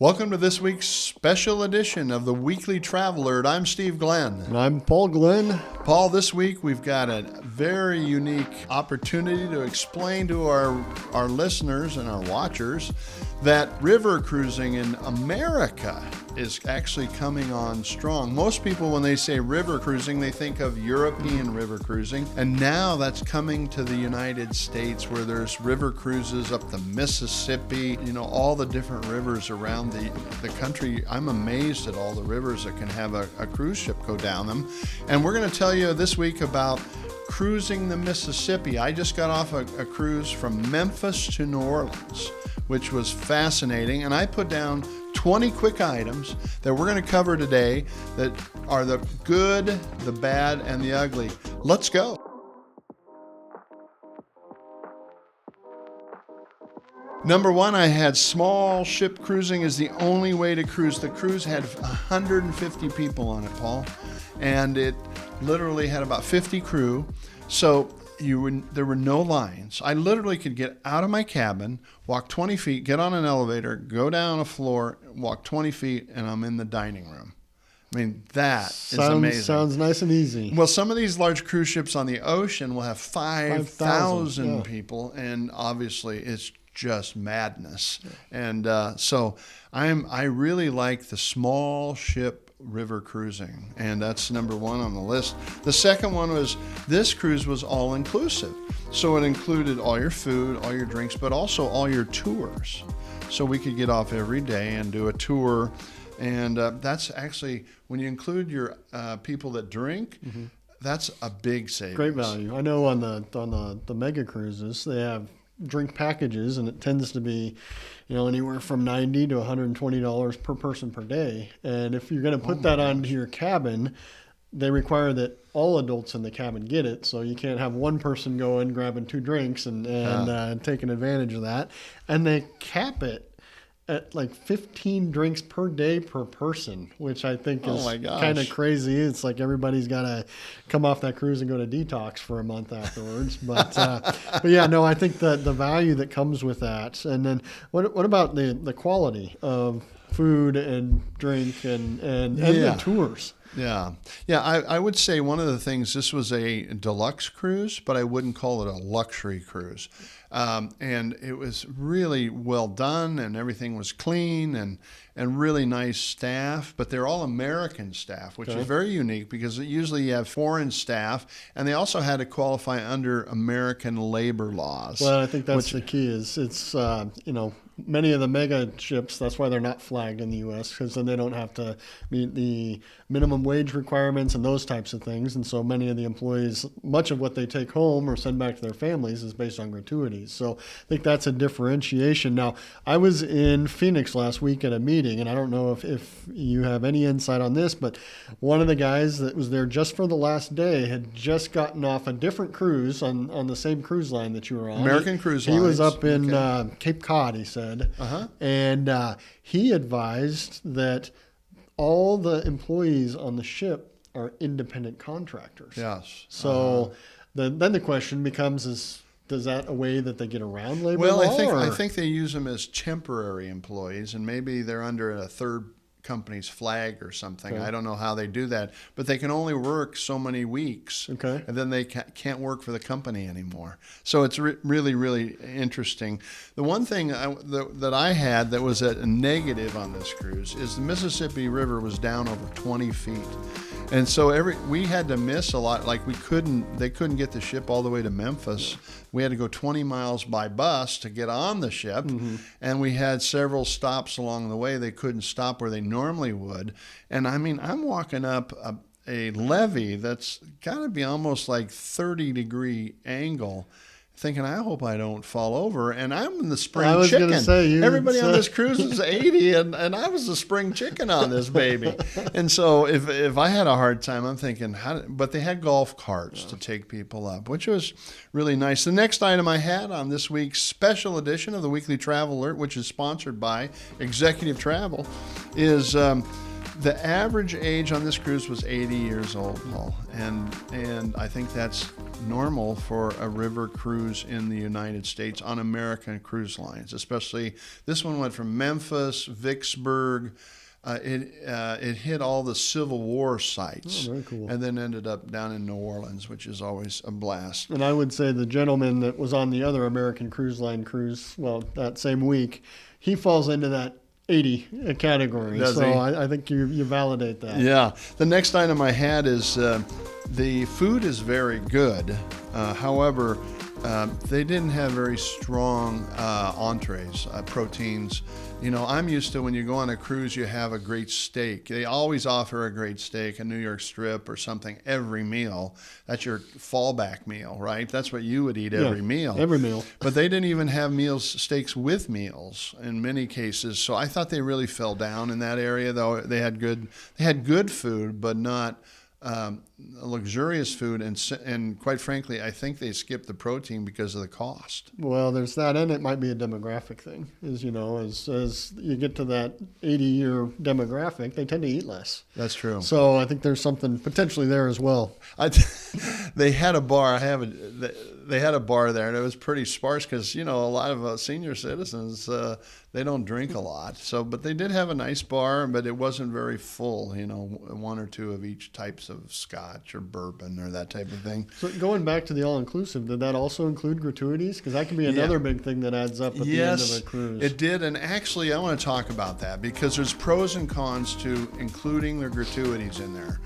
Welcome to this week's special edition of the Weekly Travel Alert. I'm Steve Glenn. And I'm Paul Glenn. Paul, this week we've got a very unique opportunity to explain to our listeners and our watchers that river cruising in America is actually coming on strong. Most people, when they say river cruising, they think of European river cruising. And now that's coming to the United States, where there's river cruises up the Mississippi, all the different rivers around the country. I'm amazed at all the rivers that can have a cruise ship go down them. And we're going to tell you this week about cruising the Mississippi. I just got off a cruise from Memphis to New Orleans, which was fascinating. And I put down 20 quick items that we're going to cover today that are the good, the bad, and the ugly. Let's go. Number one, I had small ship cruising is the only way to cruise. The cruise had 150 people on it, Paul, and it literally had about 50 crew. So there were no lines. I literally could get out of my cabin, walk 20 feet, get on an elevator, go down a floor, walk 20 feet, and I'm in the dining room. I mean, that is amazing. Sounds nice and easy. Well, some of these large cruise ships on the ocean will have 5,000 people, and obviously it's just madness. And so I really like the small ship river cruising, and that's number one on the list. The second one was this cruise was all inclusive. So it included all your food, all your drinks, but also all your tours. So we could get off every day and do a tour. And that's actually, when you include your people that drink, that's a big savings. Great value. I know on the mega cruises, they have drink packages, and it tends to be, anywhere from $90 to $120 per person per day. And if you're going to put that onto your cabin, they require that all adults in the cabin get it. So you can't have one person going grabbing 2 drinks and taking advantage of that. And they cap it at like 15 drinks per day per person, which I think is kind of crazy. It's like everybody's got to come off that cruise and go to detox for a month afterwards. But yeah, no, I think the value that comes with that. And then what about the quality of food and drink and the tours? Yeah. I would say one of the things, this was a deluxe cruise, but I wouldn't call it a luxury cruise. And it was really well done, and everything was clean and really nice staff, but they're all American staff, which is very unique because usually you have foreign staff, and they also had to qualify under American labor laws. Well, I think that's the key is it's, many of the mega ships, that's why they're not flagged in the U.S., because then they don't have to meet the minimum wage requirements and those types of things. And so many of the employees, much of what they take home or send back to their families is based on gratuities. So I think that's a differentiation. Now, I was in Phoenix last week at a meeting, and I don't know if you have any insight on this, but one of the guys that was there just for the last day had just gotten off a different cruise on the same cruise line that you were on. American Cruise Lines. He was up in Cape Cod, he said. And he advised that all the employees on the ship are independent contractors. Yes. So then the question becomes is that a way that they get around labor law? Well, I think they use them as temporary employees, and maybe they're under a third company's flag or something. Okay. I don't know how they do that, but they can only work so many weeks, and then they can't work for the company anymore. So it's really, really interesting. The one thing that I had that was a negative on this cruise is the Mississippi River was down over 20 feet. And so we had to miss a lot. Like they couldn't get the ship all the way to Memphis. We had to go 20 miles by bus to get on the ship. And we had several stops along the way. They couldn't stop where they normally would. And I mean, I'm walking up a levee that's got to be almost like 30-degree angle, thinking, I hope I don't fall over. And I'm in the spring chicken. Everybody on this cruise is 80, and I was the spring chicken on this baby. And so if I had a hard time, I'm thinking, but they had golf carts to take people up, which was really nice. The next item I had on this week's special edition of the Weekly Travel Alert, which is sponsored by Executive Travel, is The average age on this cruise was 80 years old, Paul, and I think that's normal for a river cruise in the United States on American cruise lines. Especially this one went from Memphis, Vicksburg. It hit all the Civil War sites, very cool. And then ended up down in New Orleans, which is always a blast. And I would say the gentleman that was on the other American Cruise Line cruise, well, that same week, he falls into that 80 category. Does so he? I think you validate that. Yeah. The next item I had is the food is very good. However, they didn't have very strong entrees, proteins. You know, I'm used to when you go on a cruise, you have a great steak. They always offer a great steak, a New York strip or something every meal. That's your fallback meal, right? That's what you would eat every meal. Every meal. But they didn't even have steaks with meals in many cases. So I thought they really fell down in that area, though they had good food, but not luxurious food, and quite frankly, I think they skipped the protein because of the cost. Well, there's that, and it might be a demographic thing. As you know, as you get to that 80-year demographic, they tend to eat less. That's true. So I think there's something potentially there as well. They had a bar. They had a bar there, and it was pretty sparse because a lot of senior citizens they don't drink a lot. So, but they did have a nice bar, but it wasn't very full. One or two of each types of scotch or bourbon or that type of thing. So going back to the all-inclusive, did that also include gratuities? Because that can be another big thing that adds up at the end of a cruise. It did, and actually I want to talk about that because there's pros and cons to including the gratuities in there.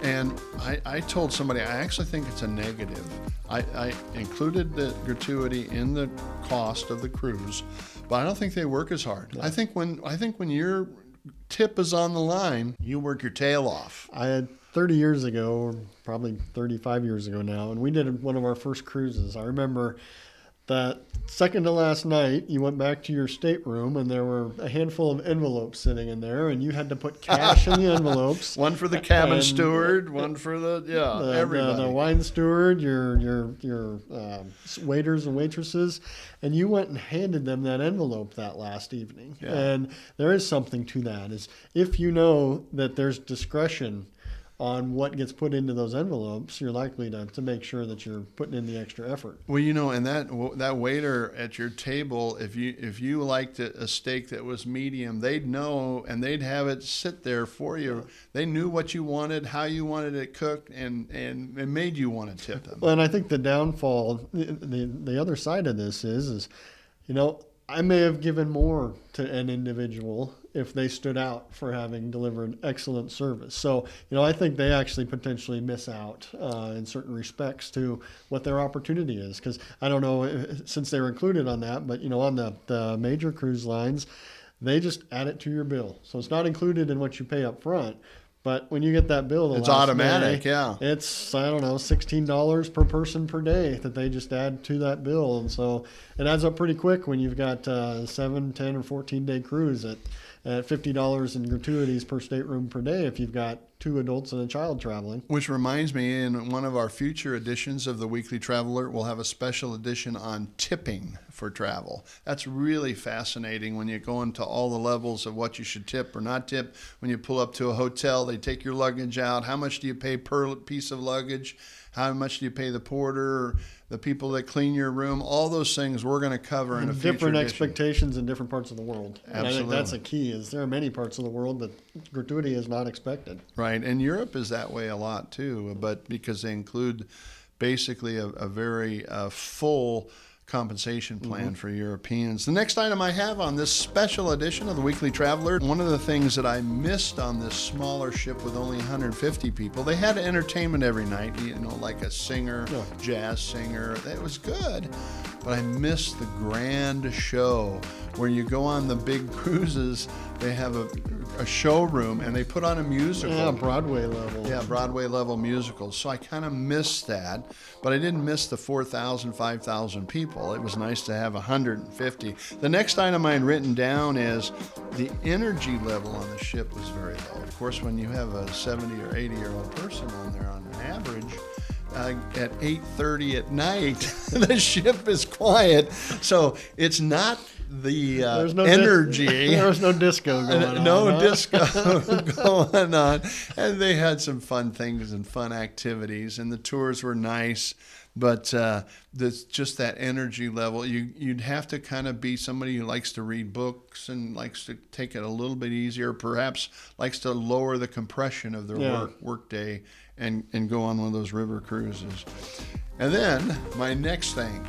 And I told somebody I actually think it's a negative. I included the gratuity in the cost of the cruise, but I don't think they work as hard. Yeah. I think when your tip is on the line, you work your tail off. I had 30 years ago, or probably 35 years ago now, and we did one of our first cruises. I remember that second to last night, you went back to your stateroom, and there were a handful of envelopes sitting in there, and you had to put cash in the envelopes. One for the cabin steward, one for everybody. The wine steward, your waiters and waitresses, and you went and handed them that envelope that last evening. Yeah. And there is something to that. Is if you know that there's discretion on what gets put into those envelopes, you're likely to make sure that you're putting in the extra effort. Well, and that waiter at your table, if you liked a steak that was medium, they'd know and they'd have it sit there for you. They knew what you wanted, how you wanted it cooked, and it made you want to tip them. Well, and I think the downfall, the other side of this is, I may have given more to an individual if they stood out for having delivered excellent service. So, I think they actually potentially miss out in certain respects to what their opportunity is. Because I don't know, since they were included on that, but, on the major cruise lines, they just add it to your bill. So it's not included in what you pay up front. But when you get that bill, it's automatic, yeah. It's, $16 per person per day that they just add to that bill. And so it adds up pretty quick when you've got 7, 10, or 14-day cruise at $50 in gratuities per stateroom per day if you've got 2 adults and a child traveling. Which reminds me, in one of our future editions of the Weekly Traveler, we'll have a special edition on tipping for travel. That's really fascinating when you go into all the levels of what you should tip or not tip. When you pull up to a hotel, they take your luggage out. How much do you pay per piece of luggage? How much do you pay the porter, the people that clean your room? All those things we're going to cover in a future different edition. Expectations in different parts of the world. Absolutely. And I think that's a key, is there are many parts of the world that gratuity is not expected. Right, and Europe is that way a lot too, but because they include basically a very full compensation plan for Europeans. The next item I have on this special edition of the Weekly Traveler, one of the things that I missed on this smaller ship with only 150 people, they had entertainment every night, like a singer, jazz singer. It was good, but I missed the grand show where you go on the big cruises. They have a showroom and they put on a musical. Yeah, Broadway level. Yeah, Broadway level musicals. So I kind of missed that, but I didn't miss the 4,000, 5,000 people. It was nice to have 150. The next item I had written down is the energy level on the ship was very low. Of course, when you have a 70 or 80-year-old person on there on an average, at 8:30 at night, the ship is quiet. So it's not There's no energy. There was no disco going on. No disco going on. And they had some fun things and fun activities, and the tours were nice. But there's just that energy level. You'd have to kind of be somebody who likes to read books and likes to take it a little bit easier, perhaps likes to lower the compression of their work day and go on one of those river cruises. And then my next thing,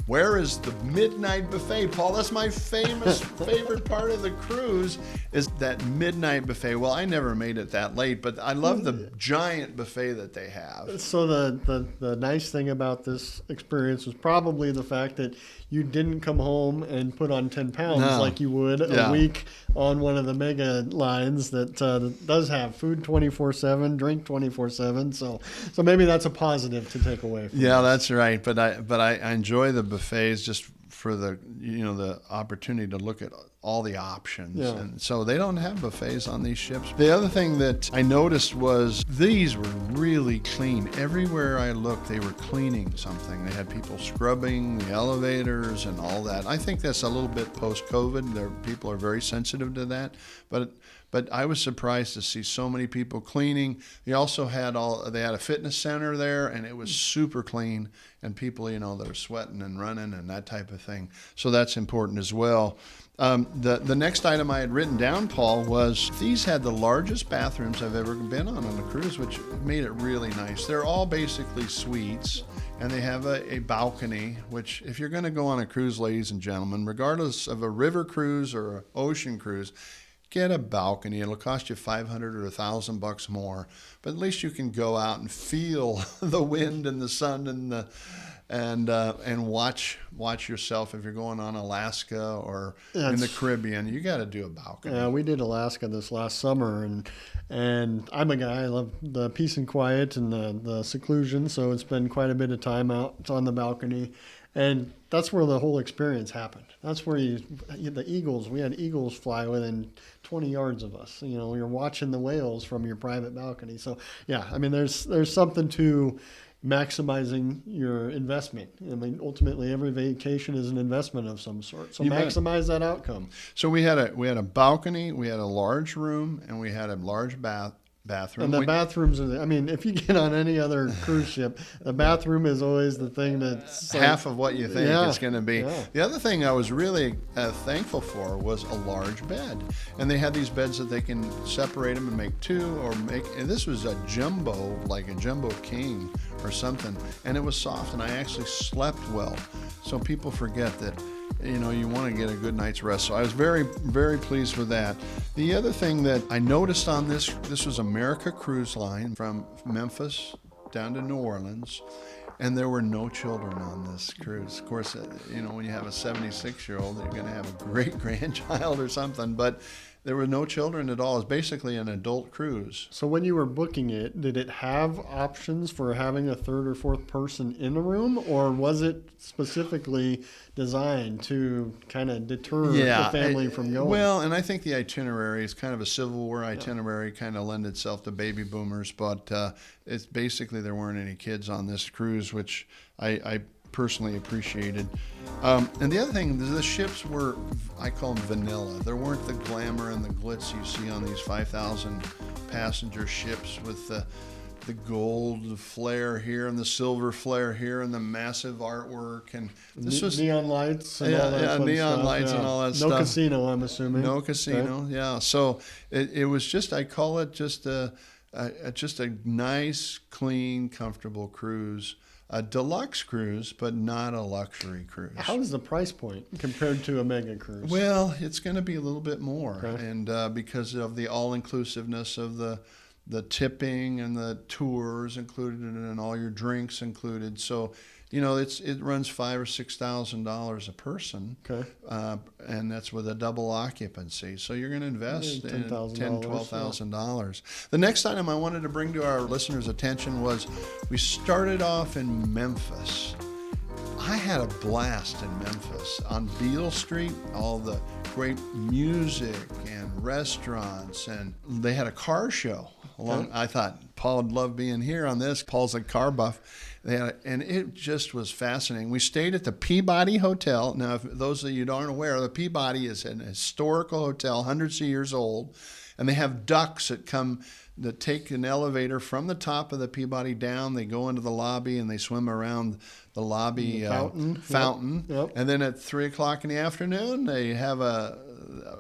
where is the midnight buffet, Paul? That's my favorite part of the cruise, is that midnight buffet. Well, I never made it that late, but I love the giant buffet that they have. So the nice thing about this experience was probably the fact that you didn't come home and put on 10 pounds like you would a week on one of the mega lines that does have food 24/7, drink 24/7. So maybe that's a positive to take away from Yeah, this. that's right. But I enjoy the buffets just for the the opportunity to look at all the options. Yeah. And so they don't have buffets on these ships. The other thing that I noticed was these were really clean. Everywhere I looked, they were cleaning something. They had people scrubbing the elevators and all that. I think that's a little bit post-COVID. People are very sensitive to that. But I was surprised to see so many people cleaning. They also had a fitness center there, and it was super clean, and people, that are sweating and running and that type of thing. So that's important as well. The next item I had written down, Paul, was these had the largest bathrooms I've ever been on a cruise, which made it really nice. They're all basically suites, and they have a balcony, which if you're going to go on a cruise, ladies and gentlemen, regardless of a river cruise or an ocean cruise, get a balcony. It'll cost you $500 or $1,000 more, but at least you can go out and feel the wind and the sun and watch yourself. If you're going on Alaska or in the Caribbean, you got to do a balcony. Yeah, we did Alaska this last summer, and I'm a guy. I love the peace and quiet and the seclusion, so it's been quite a bit of time out on the balcony. And that's where the whole experience happened. That's where the eagles, we had eagles fly within 20 yards of us. You're watching the whales from your private balcony. So, yeah, I mean, there's something to maximizing your investment. I mean, ultimately, every vacation is an investment of some sort. So maximize that outcome. So we had a balcony, we had a large room, and we had a large bathroom. And the bathrooms if you get on any other cruise ship, the bathroom is always the thing that's half of what you think it's going to be. Yeah. The other thing I was really thankful for was a large bed. And they had these beds that they can separate them and make two and this was a jumbo, like a jumbo king or something. And it was soft, and I actually slept well. So people forget that you want to get a good night's rest. So I was very, very pleased with that. The other thing that I noticed on this was America Cruise Line from Memphis down to New Orleans, and there were no children on this cruise. Of course, when you have a 76-year-old, you're going to have a great grandchild or something, but there were no children at all. It's basically an adult cruise. So when you were booking it, did it have options for having a third or fourth person in the room, or was it specifically designed to kind of deter the family from going? Well, and I think the itinerary is kind of a Civil War itinerary, kind of lend itself to baby boomers, but it's basically there weren't any kids on this cruise, which I personally appreciated. And the other thing, the ships were, I call them vanilla. There weren't the glamour and the glitz you see on these 5,000 passenger ships with the gold flare here and the silver flare here and the massive artwork, and this was neon lights and all that neon stuff. lights and all that stuff. No casino, I'm assuming. No casino, okay. Yeah. So it was just, I call it just a nice, clean, comfortable cruise. A deluxe cruise, but not a luxury cruise. How is the price point compared to a mega cruise? Well, it's going to be a little bit more, okay. And because of the all-inclusiveness of the tipping and the tours included and all your drinks included. So, it runs $5,000 or $6,000 a person, okay, and that's with a double occupancy. So you're going to invest in $10,000, $12,000. The next item I wanted to bring to our listeners' attention was we started off in Memphis. I had a blast in Memphis on Beale Street. All the great music and restaurants, and they had a car show. I thought, Paul would love being here on this. Paul's a car buff. And it just was fascinating. We stayed at the Peabody Hotel. Now, if those of you who aren't aware, the Peabody is an historical hotel, hundreds of years old. And they have ducks that take an elevator from the top of the Peabody down. They go into the lobby and they swim around the lobby fountain. Yep. And then at 3 o'clock in the afternoon, they have a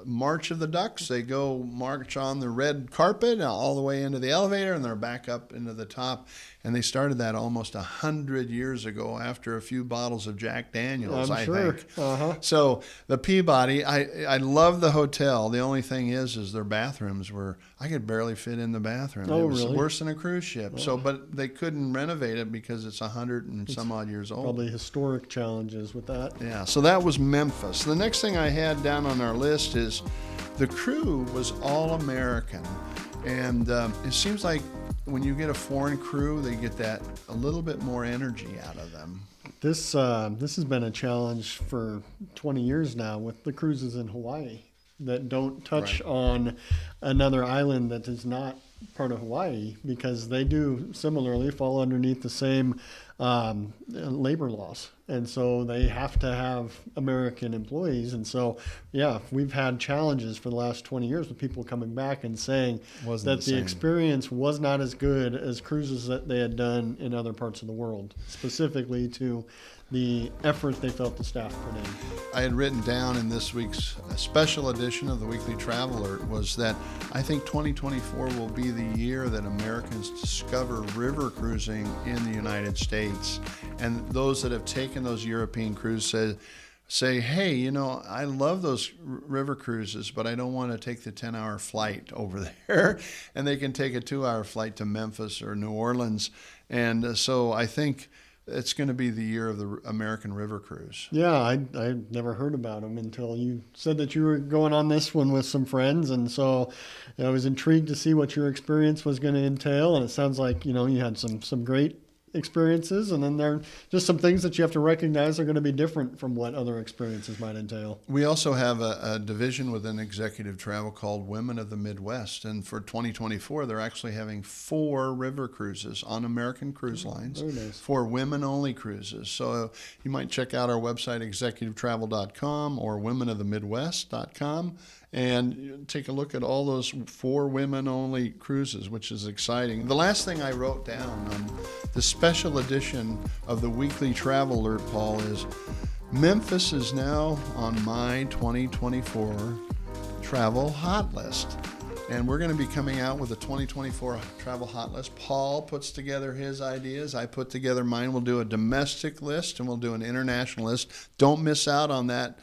march of the ducks. They go march on the red carpet all the way into the elevator, and they're back up into the top. And they started that almost 100 years ago after a few bottles of Jack Daniels, I think. Uh-huh. So the Peabody, I love the hotel. The only thing is their bathrooms I could barely fit in the bathroom. Oh, it was really? worse than a cruise ship. Oh. So, but they couldn't renovate it because it's 100 and some odd years old. Probably historic challenges with that. Yeah, so that was Memphis. The next thing I had down on our list is the crew was all American. And it seems like when you get a foreign crew, they get that a little bit more energy out of them. This has been a challenge for 20 years now with the cruises in Hawaii that don't touch on another island that is not part of Hawaii, because they do similarly fall underneath the same labor laws. And so they have to have American employees. And so, yeah, we've had challenges for the last 20 years with people coming back and saying that the experience was not as good as cruises that they had done in other parts of the world, specifically to the effort they felt the staff put in. I had written down in this week's special edition of the Weekly Travel Alert was that I think 2024 will be the year that Americans discover river cruising in the United States. And those that have taken those European cruises say, hey, I love those river cruises, but I don't want to take the 10-hour flight over there. And they can take a 2-hour flight to Memphis or New Orleans. And so I think it's going to be the year of the American River Cruise. Yeah, I never heard about them until you said that you were going on this one with some friends. And so I was intrigued to see what your experience was going to entail. And it sounds like, you had some great experiences, and then there are just some things that you have to recognize are going to be different from what other experiences might entail. We also have a division within executive travel called Women of the Midwest, and for 2024 they're actually having 4 river cruises on American Cruise Lines. Very nice. 4 women-only cruises. So you might check out our website, executivetravel.com or womenofthemidwest.com, and take a look at all those 4 women-only cruises, which is exciting. The last thing I wrote down on the special edition of the Weekly Travel Alert, Paul, is Memphis is now on my 2024 travel hot list. And we're going to be coming out with a 2024 travel hot list. Paul puts together his ideas. I put together mine. We'll do a domestic list and we'll do an international list. Don't miss out on that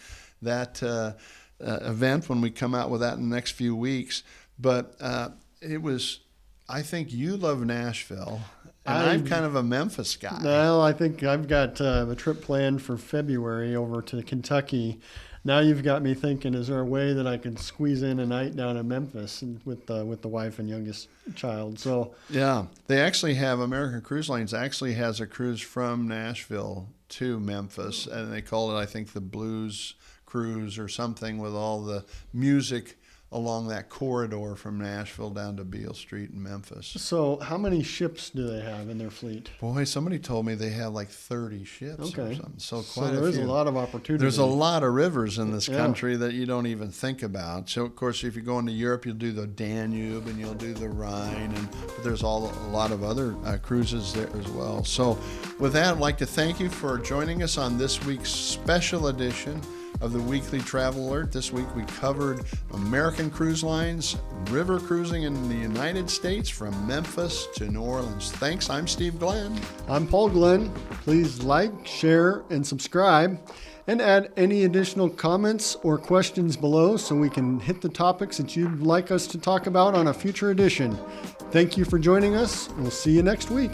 event when we come out with that in the next few weeks. But I think you love Nashville, and I'm kind of a Memphis guy. Well, I think I've got a trip planned for February over to Kentucky. Now you've got me thinking, is there a way that I could squeeze in a night down in Memphis with the wife and youngest child? So yeah, they actually have, American Cruise Lines actually has a cruise from Nashville to Memphis, and they call it, I think, the Blues Cruise or something, with all the music along that corridor from Nashville down to Beale Street in Memphis. So how many ships do they have in their fleet? Boy, somebody told me they have like 30 ships or something. So there is a lot of opportunity. There's a lot of rivers in this country that you don't even think about. So, of course, if you go into Europe, you'll do the Danube and you'll do the Rhine, but there's a lot of other cruises there as well. So with that, I'd like to thank you for joining us on this week's special edition of the Weekly Travel Alert. This week we covered American Cruise Lines, river cruising in the United States from Memphis to New Orleans. Thanks. I'm Steve Glenn. I'm Paul Glenn. Please like, share, and subscribe, and add any additional comments or questions below so we can hit the topics that you'd like us to talk about on a future edition. Thank you for joining us. We'll see you next week.